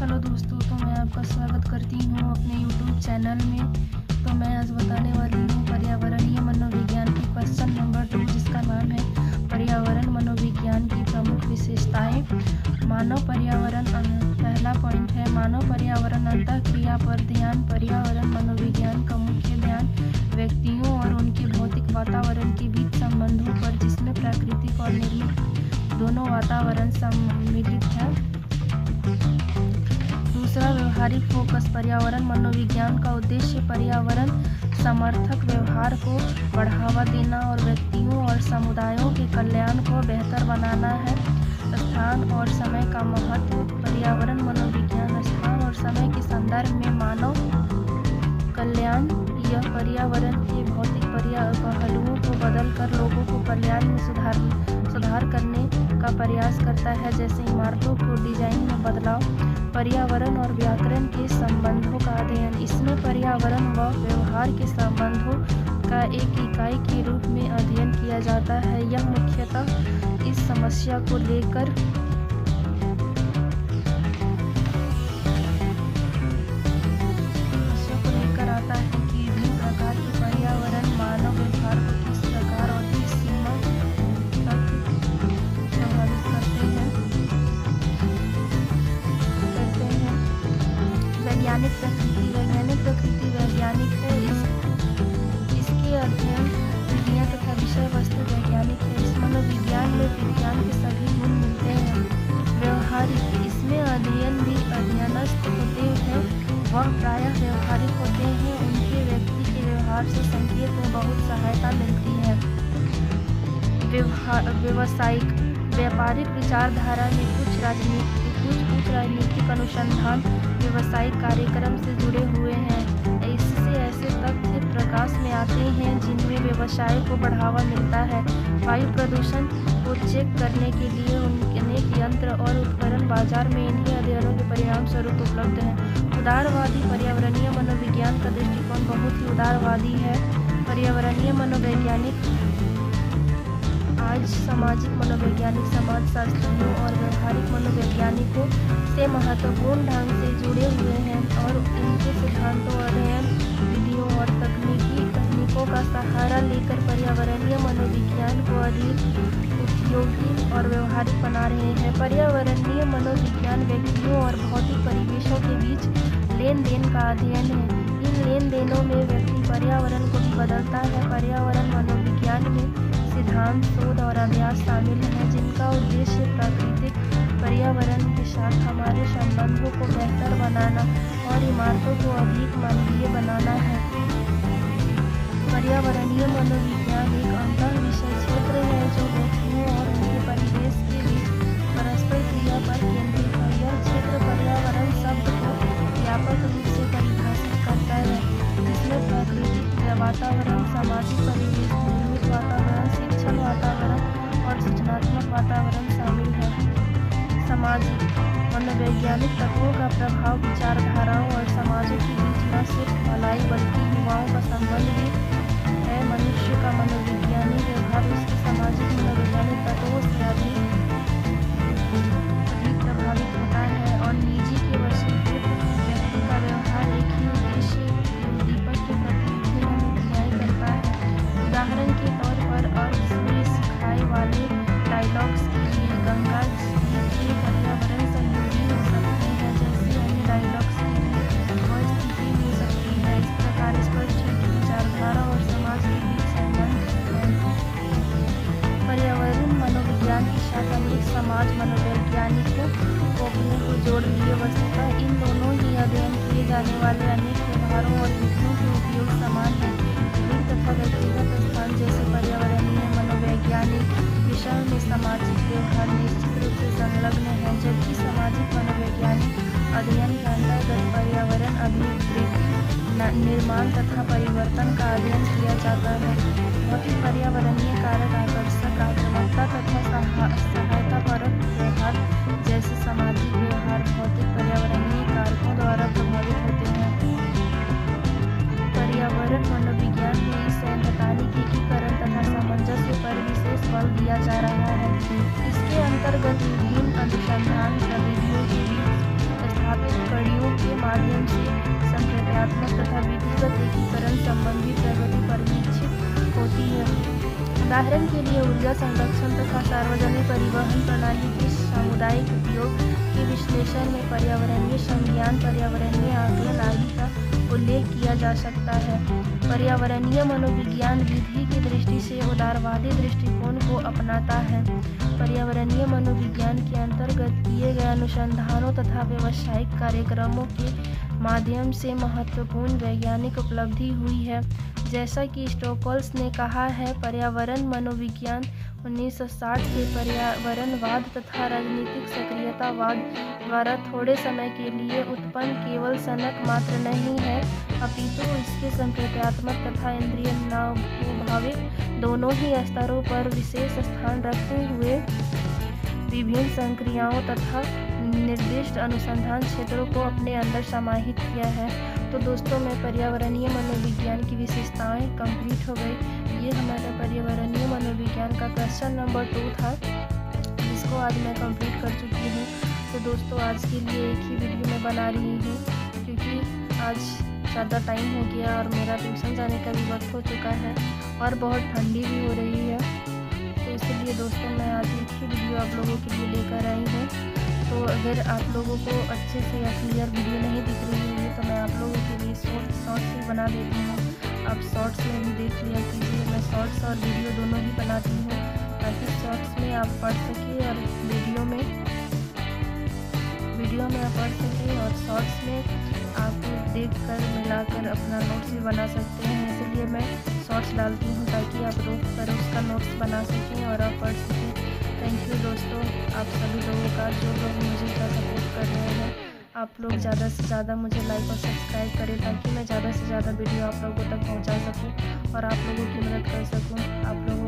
Hello दोस्तों, तो मैं आपका स्वागत करती हूँ अपने YouTube चैनल में। तो मैं आज बताने वाली हूँ पर्यावरणीय मनोविज्ञान की क्वेश्चन नंबर 2, जिसका नाम है पर्यावरण मनोविज्ञान की प्रमुख विशेषताएं। मानव पर्यावरण। पहला पॉइंट है मानव पर्यावरण अंतःक्रिया पर ध्यान। पर्यावरण मनोविज्ञान का मुख्य ध्यान व्यक्तियों और उनके भौतिक वातावरण के बीच संबंधों पर, जिसमें प्राकृतिक और निर्मित दोनों वातावरण सम्मिलित है। दूसरा, व्यवहारिक फोकस। पर्यावरण मनोविज्ञान का उद्देश्य पर्यावरण समर्थक व्यवहार को बढ़ावा देना और व्यक्तियों और समुदायों के कल्याण को बेहतर बनाना है। स्थान और समय का महत्व। पर्यावरण मनोविज्ञान स्थान और समय के संदर्भ में मानव कल्याण। यह पर्यावरण के भौतिक पहलुओं को बदलकर लोगों को कल्याण में सुधार करने का प्रयास करता है, जैसे इमारतों को डिजाइन में बदलाव। पर्यावरण और व्याकरण के संबंधों का अध्ययन। इसमें पर्यावरण व व्यवहार के संबंधों का एक इकाई के रूप में अध्ययन किया जाता है। यह मुख्यतः इस समस्या को लेकर आता है कि विभिन्न प्रकार के पर्यावरण मानव व्यवहार को किस प्रकार और किस सीमा तक प्रभावित करते हैं। वैज्ञानिक प्रकृति वैज्ञानिक है। इसके अध्ययन विधियाँ तथा विषय वस्तु वैज्ञानिक है। इस मनोविज्ञान में विज्ञान के सभी गुण मिलते हैं। व्यवहारिक, इसमें अध्ययन भी अध्ययनस्थ होते हैं, वह प्रायः व्यवहारिक होते हैं। उनके व्यक्ति के व्यवहार से संकेत में बहुत सहायता मिलती है। व्यावसायिक, व्यापारिक विचारधारा में कुछ राजनीतिक अनुसंधान व्यावसायिक कार्यक्रम से जुड़े हुए हैं। इससे ऐसे तथ्य प्रकाश में आते हैं जिनमें व्यवसाय को बढ़ावा मिलता है। वायु प्रदूषण को चेक करने के लिए अनेक यंत्र और उपकरण बाजार में इन्हीं अध्ययनों के परिणाम स्वरूप उपलब्ध हैं। उदारवादी, पर्यावरणीय मनोविज्ञान का दृष्टिकोण बहुत ही उदारवादी है। पर्यावरणीय मनोवैज्ञानिक आज सामाजिक मनोवैज्ञानिक, समाजशास्त्रियों और व्यवहारिक मनोवैज्ञानिकों से महत्वपूर्ण ढंग से जुड़े हुए हैं और इनके सिद्धांतों, अध्ययन विधियों और तकनीकों का सहारा लेकर पर्यावरणीय मनोविज्ञान को अधिक उपयोगी और व्यवहारिक बना रहे हैं। पर्यावरणीय मनोविज्ञान व्यक्तियों और भौतिक परिवेशों के बीच लेन देन का अध्ययन है। इन लेन देनों में व्यक्ति पर्यावरण को भी बदलता है। पर्यावरण मनोविज्ञान में सिद्धांत, शोध और अभ्यास शामिल हैं, जिनका उद्देश्य प्राकृतिक पर्यावरण के साथ हमारे संबंधों को बेहतर बनाना और इमारतों को अधिक मानवीय बनाना है। पर्यावरणीय मनोविज्ञान एक अंतर विषय क्षेत्र है जो व्यक्तियों और उनके परिवेश के बीच परस्पर क्रिया पर केंद्रित है। यह क्षेत्र पर्यावरण शब्द को व्यापक रूप से परिभाषित करता है, जिसमें प्राकृतिक वातावरण, सामाजिक परिवेश, निर्मित वातावरण, शिक्षण वातावरण और सूचनात्मक वातावरण शामिल है। सामाजिक, मनोवैज्ञानिक तत्वों का प्रभाव विचारधाराओं और समाजों के बीच न सिर्फ भलाई बल्कि युवाओं का संबंध भी है। मनुष्य का मनोविज्ञानी व्यवहार उसके सामाजिक मनोवैज्ञानिक तत्वों से अधिक प्रभावित होता है और निजी के वशीभूत व्यक्ति का व्यवहार एक ही उद्देश्य उद्दीपक के प्रति न्याय करता है। उदाहरण के तौर पर सूर्य सिखाए वाले डायलॉग्स के लिए गंगा जी पर्यावरण सहयोगी हो सकते हैं, जैसे अन्य डायलॉग्स के लिए वह स्थिति हो सकती है। इस प्रकार स्पष्ट है कि विचारधारा और समाज के बीच संबंध है। पर्यावरण मनोविज्ञान के साथ अनेक समाज मनोवैज्ञानिकों को अपने को जोड़ लिए। वस्तुतः इन दोनों ही अध्ययन किए जाने वाले अनेक व्यवहारों और विधियों के उपयोग समान है। विभिन्न तथा व्यक्तिगत स्थान जैसे पर्यावरणीय मनोवैज्ञानिक विषयों में सामाजिक व्यवहार निश्चित रूप से संलग्न है, जबकि सामाजिक मनोवैज्ञानिक अध्ययन के अंतर्गत पर्यावरण अभिवृद्धि, निर्माण तथा परिवर्तन का अध्ययन किया जाता है। भौतिक पर्यावरणीय कारक आकर्षक, आक्रामकता तथा सहायतापरक व्यवहार जैसे सामाजिक व्यवहार भौतिक पर्यावरणीय कारकों द्वारा प्रभावित होते हैं। पर्यावरण मनोविज्ञान में इस सैद्धांतिक एकीकरण तथा सामंजस्य पर विशेष बल दिया जा रहा है। इसके अंतर्गत विभिन्न अनुसंधान गतिविधियों के बीच स्थापित उदाहरण के लिए ऊर्जा संरक्षण तथा सार्वजनिक परिवहन प्रणाली के सामुदायिक उपयोग के विश्लेषण में पर्यावरणीय संज्ञान, पर्यावरणीय आकलन आदि का उल्लेख किया जा सकता है। पर्यावरणीय मनोविज्ञान विधि की दृष्टि से उदारवादी दृष्टिकोण को अपनाता है। पर्यावरणीय मनोविज्ञान के अंतर्गत किए गए अनुसंधानों तथा व्यावसायिक कार्यक्रमों के माध्यम से महत्वपूर्ण वैज्ञानिक उपलब्धि हुई है। जैसा कि स्टोकल्स ने कहा है, पर्यावरण मनोविज्ञान 1960 के पर्यावरणवाद तथा राजनीतिक सक्रियतावाद द्वारा थोड़े समय के लिए उत्पन्न केवल सनक मात्र नहीं है, अपितु इसके संप्रेत्यात्मक तथा इंद्रिय नाभविक दोनों ही स्तरों पर विशेष स्थान रखते हुए विभिन्न संक्रियाओं तथा निर्दिष्ट अनुसंधान क्षेत्रों को अपने अंदर समाहित किया है। तो दोस्तों, मैं पर्यावरणीय मनोविज्ञान की विशेषताएं कंप्लीट हो गई। ये हमारा पर्यावरणीय मनोविज्ञान का क्वेश्चन नंबर 2 था, जिसको आज मैं कंप्लीट कर चुकी हूँ। तो दोस्तों, आज के लिए एक ही वीडियो मैं बना रही हूँ, क्योंकि आज ज़्यादा टाइम हो गया और मेरा ट्यूशन जाने का भी वक्त हो चुका है और बहुत ठंडी भी हो रही है। तो इसलिए दोस्तों, मैं आज एक ही वीडियो आप लोगों के लिए लेकर आई हूँ। तो अगर आप लोगों को अच्छे से या क्लियर वीडियो नहीं दिख रही है तो मैं आप लोगों के लिए शॉर्ट्स भी बना देती हूँ। आप शॉर्ट्स में भी देख लिया कीजिए। मैं शॉर्ट्स और वीडियो दोनों ही बनाती हूँ, ताकि शॉर्ट्स में आप पढ़ सकें और वीडियो में आप पढ़ सकें, और शॉर्ट्स में आप देखकर मिलाकर अपना नोट्स भी बना सकते हैं। इसलिए मैं शॉर्ट्स डालती हूँ ताकि आप रोक कर उसका नोट्स बना सकें और आप पढ़ सकें। थैंक यू दोस्तों, आप सभी लोगों का, जो लोग मुझे सपोर्ट कर रहे हैं। आप लोग ज़्यादा से ज़्यादा मुझे लाइक और सब्सक्राइब करें, ताकि मैं ज़्यादा से ज़्यादा वीडियो आप लोगों तक पहुंचा सकूं और आप लोगों की मदद कर सकूं। आप लोग